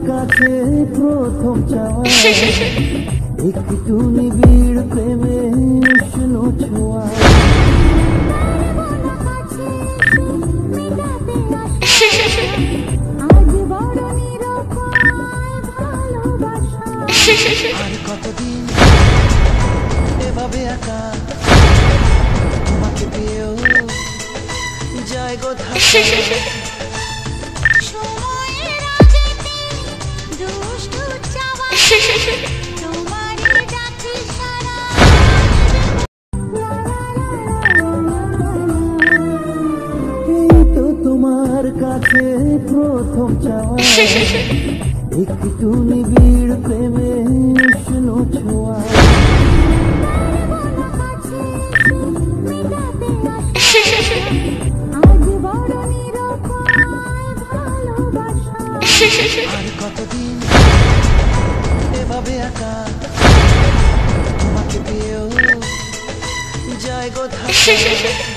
কাছে প্রথম চাওয়া একটু নিবিড় প্রেমে উষ্ণ ছোঁয়া আর কতদিন এভাবে একা তোমাকে পেয়েও যায় গো থাকা তোমার কাছে প্রথম চাওয়া একটু নিবিড় প্রেমে উষ্ণ ছোঁয়া আর কতদিন এভাবে একা তোমাকে পেয়েও যায় গো থাকা